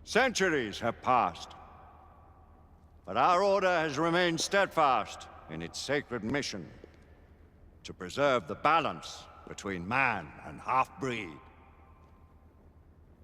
Centuries have passed, but our order has remained steadfast in its sacred mission to preserve the balance between man and half-breed.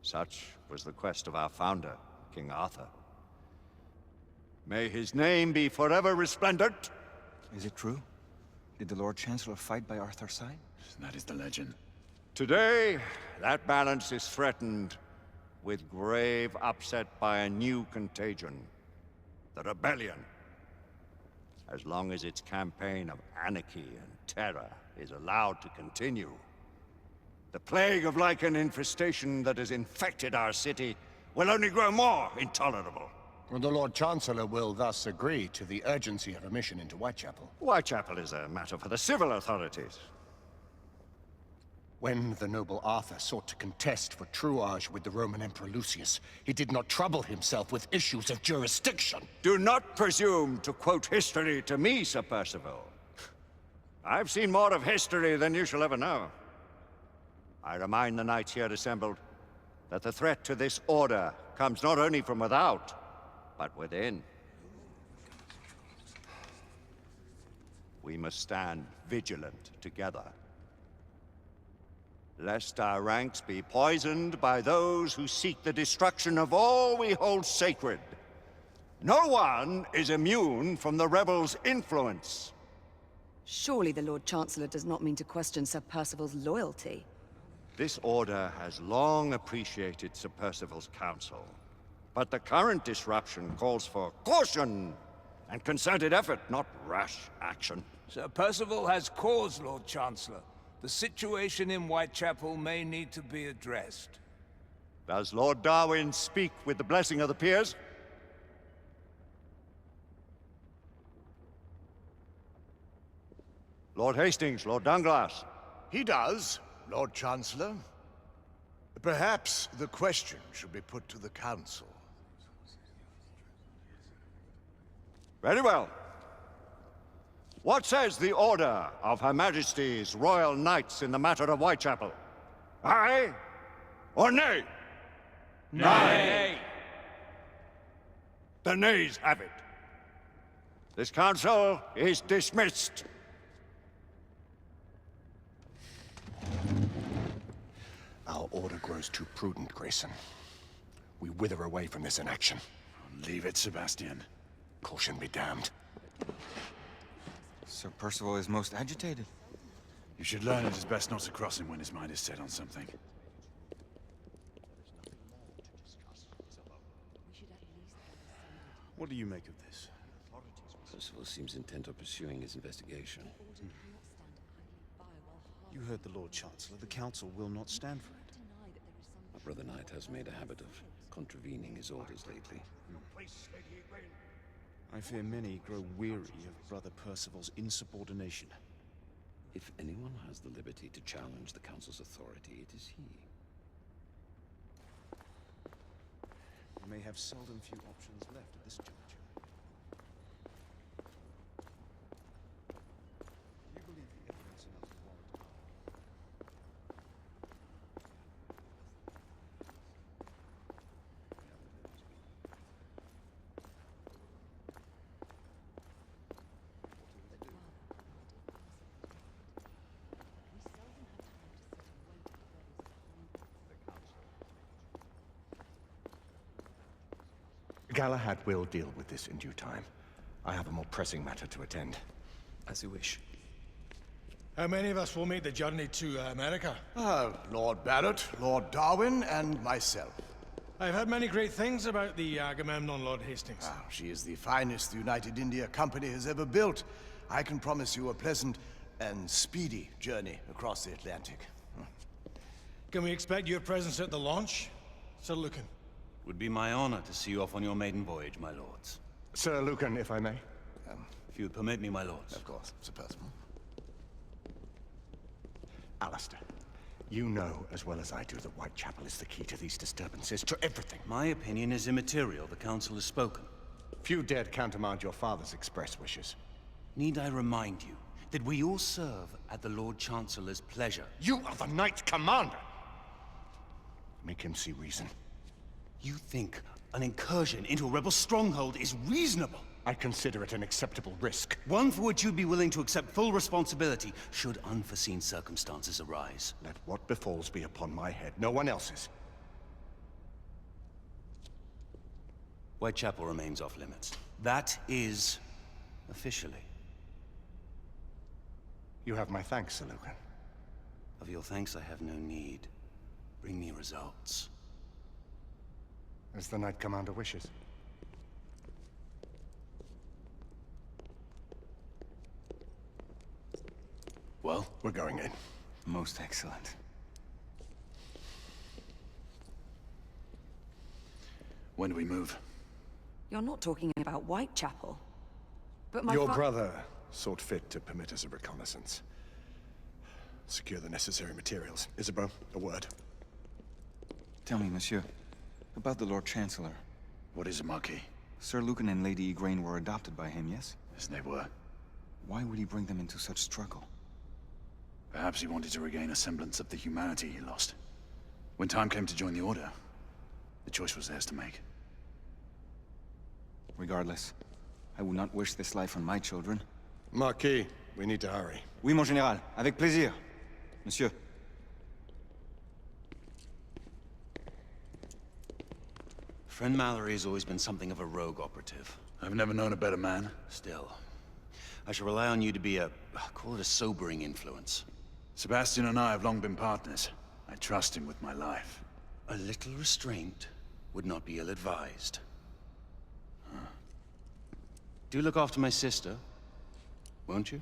Such was the quest of our founder, King Arthur. May his name be forever resplendent. Is it true? Did the Lord Chancellor fight by Arthur's side? That is the legend. Today, that balance is threatened with grave upset by a new contagion, the rebellion. As long as its campaign of anarchy and terror is allowed to continue, the plague of lichen infestation that has infected our city will only grow more intolerable. Well, the Lord Chancellor will thus agree to the urgency of a mission into Whitechapel. Whitechapel is a matter for the civil authorities. When the noble Arthur sought to contest for truage with the Roman Emperor Lucius, he did not trouble himself with issues of jurisdiction. Do not presume to quote history to me, Sir Percival. I've seen more of history than you shall ever know. I remind the knights here assembled that the threat to this order comes not only from without, but within. We must stand vigilant together, lest our ranks be poisoned by those who seek the destruction of all we hold sacred. No one is immune from the rebels' influence. Surely the Lord Chancellor does not mean to question Sir Percival's loyalty. This order has long appreciated Sir Percival's counsel, but the current disruption calls for caution and concerted effort, not rash action. Sir Percival has cause, Lord Chancellor. The situation in Whitechapel may need to be addressed. Does Lord Darwin speak with the blessing of the peers? Lord Hastings, Lord Dunglass. He does, Lord Chancellor. Perhaps the question should be put to the Council. Very well. What says the Order of Her Majesty's Royal Knights in the matter of Whitechapel? Aye or nay? Nay. The nays have it. This council is dismissed. Our order grows too prudent, Grayson. We wither away from this inaction. Leave it, Sebastian. Caution be damned. Sir Percival is most agitated. You should learn it is best not to cross him when his mind is set on something. What do you make of this? Percival seems intent on pursuing his investigation. You heard the Lord Chancellor. The Council will not stand for it. My brother knight has made a habit of contravening his orders lately. I fear many grow weary of Brother Percival's insubordination. If anyone has the liberty to challenge the Council's authority, it is he. We may have seldom few options left at this juncture. Do you believe the evidence enough to warrant? Galahad will deal with this in due time. I have a more pressing matter to attend. As you wish. How many of us will make the journey to America? Lord Barrett, Lord Darwin, and myself. I've heard many great things about the Agamemnon, Lord Hastings. She is the finest the United India Company has ever built. I can promise you a pleasant and speedy journey across the Atlantic. Can we expect your presence at the launch, Sir Lucan? Would be my honor to see you off on your maiden voyage, my lords. Sir Lucan, if I may. If you'd permit me, my lords. Of course, Sir Percival. Alistair, You know as well as I do that Whitechapel is the key to these disturbances, to everything. My opinion is immaterial. The Council has spoken. Few dared countermand your father's express wishes. Need I remind you that we all serve at the Lord Chancellor's pleasure? You are the Knight Commander! Make him see reason. You think an incursion into a rebel stronghold is reasonable? I consider it an acceptable risk. One for which you'd be willing to accept full responsibility should unforeseen circumstances arise. Let what befalls be upon my head, no one else's. Whitechapel remains off limits. That is officially. You have my thanks, Sir Lucan. Of your thanks I have no need. Bring me results. As the Knight Commander wishes. Well, we're going in. Most excellent. When do we move? You're not talking about Whitechapel. But my Your brother sought fit to permit us a reconnaissance. Secure the necessary materials. Isabeau, a word. Tell me, monsieur, about the Lord Chancellor. What is it, Marquis? Sir Lucan and Lady Igraine were adopted by him, yes? Yes, they were. Why would he bring them into such struggle? Perhaps he wanted to regain a semblance of the humanity he lost. When time came to join the Order, the choice was theirs to make. Regardless, I would not wish this life on my children. Marquis, we need to hurry. Oui, mon général. Avec plaisir. Monsieur. Friend Mallory has always been something of a rogue operative. I've never known a better man. Still, I shall rely on you to be call it a sobering influence. Sebastian and I have long been partners. I trust him with my life. A little restraint would not be ill-advised. Do look after my sister, won't you?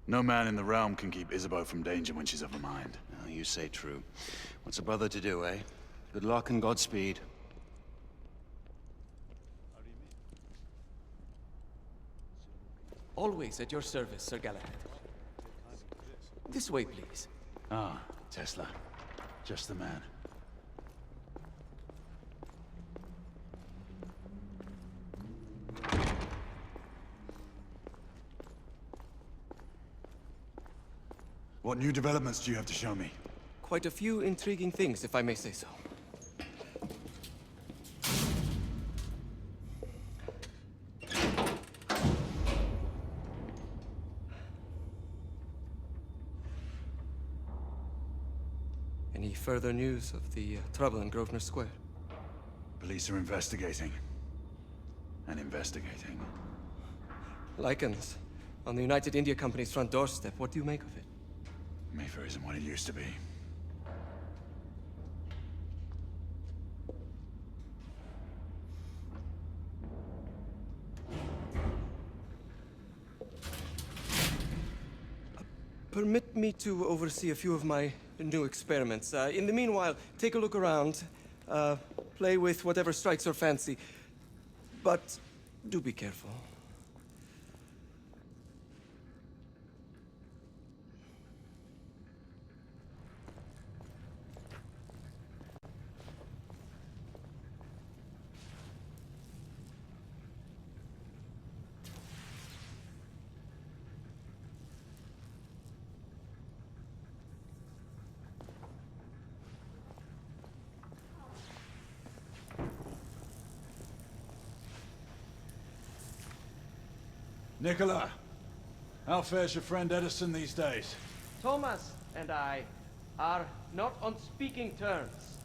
No man in the realm can keep Isabeau from danger when she's of a mind. Oh, you say true. What's a brother to do, eh? Good luck and Godspeed. Always at your service, Sir Galahad. This way, please. Ah, Tesla. Just the man. What new developments do you have to show me? Quite a few intriguing things, if I may say so. Any further news of the trouble in Grosvenor Square? Police are investigating. And investigating. Lycans, on the United India Company's front doorstep. What do you make of it? Mayfair isn't what it used to be. Permit me to oversee a few of my new experiments. In the meanwhile, take a look around. Play with whatever strikes your fancy. But do be careful. Nicola, how fares your friend Edison these days? Thomas and I are not on speaking terms.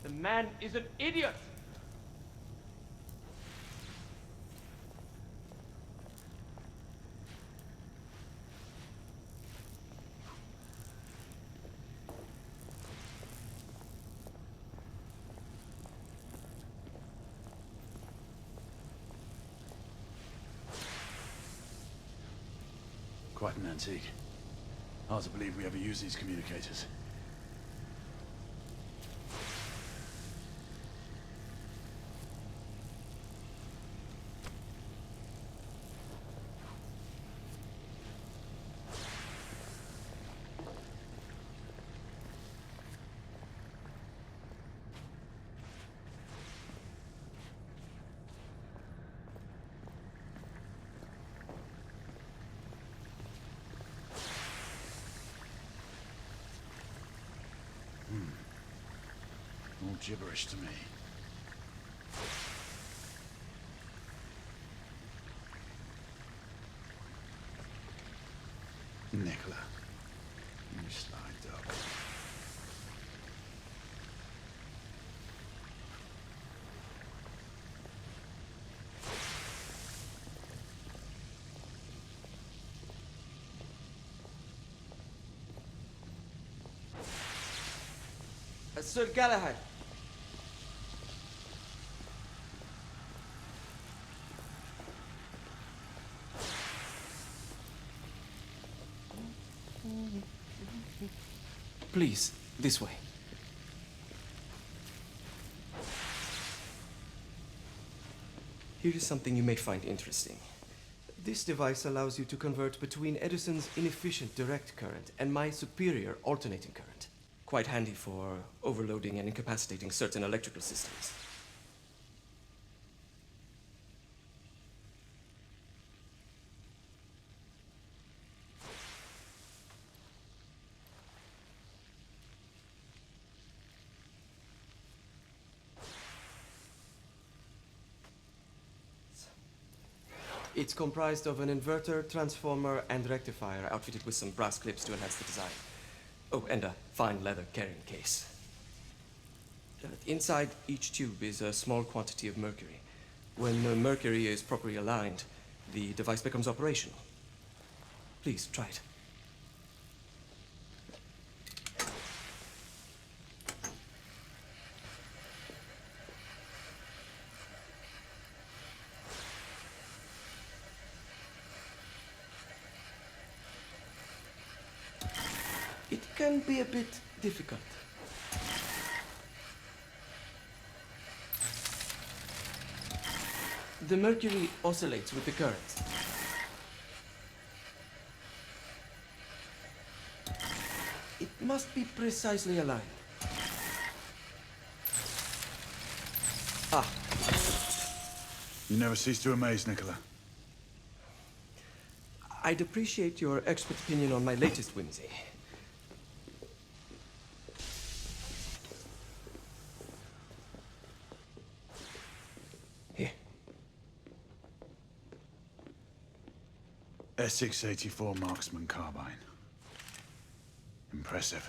The man is an idiot! Quite an antique. Hard to believe we ever use these communicators. gibberish to me. Nicola, you sly dog. Sir Galahad. Please, this way. Here is something you may find interesting. This device allows you to convert between Edison's inefficient direct current and my superior alternating current. Quite handy for overloading and incapacitating certain electrical systems. It's comprised of an inverter, transformer, and rectifier outfitted with some brass clips to enhance the design. Oh, and a fine leather carrying case. Inside each tube is a small quantity of mercury. When the mercury is properly aligned, the device becomes operational. Please, try it. It can be a bit difficult. The mercury oscillates with the current. It must be precisely aligned. Ah. You never cease to amaze, Nicola. I'd appreciate your expert opinion on my latest whimsy. Essex 84 Marksman Carbine. Impressive.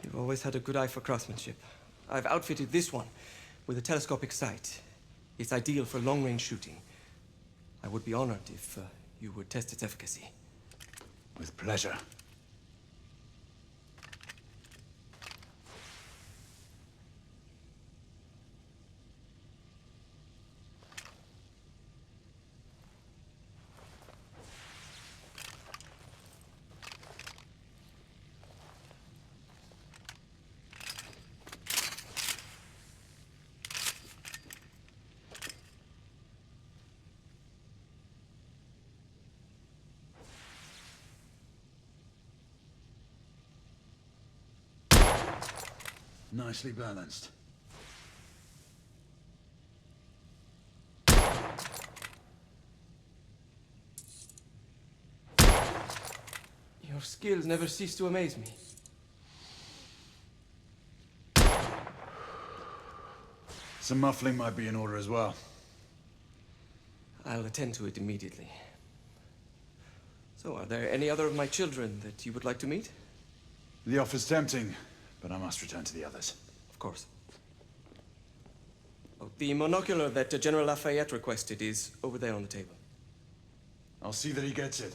You've always had a good eye for craftsmanship. I've outfitted this one with a telescopic sight. It's ideal for long-range shooting. I would be honored if you would test its efficacy. With pleasure. Nicely balanced. Your skills never cease to amaze me. Some muffling might be in order as well. I'll attend to it immediately. So, are there any other of my children that you would like to meet? The offer's tempting, but I must return to the others. Of course. Oh, the monocular that General Lafayette requested is over there on the table. I'll see that he gets it.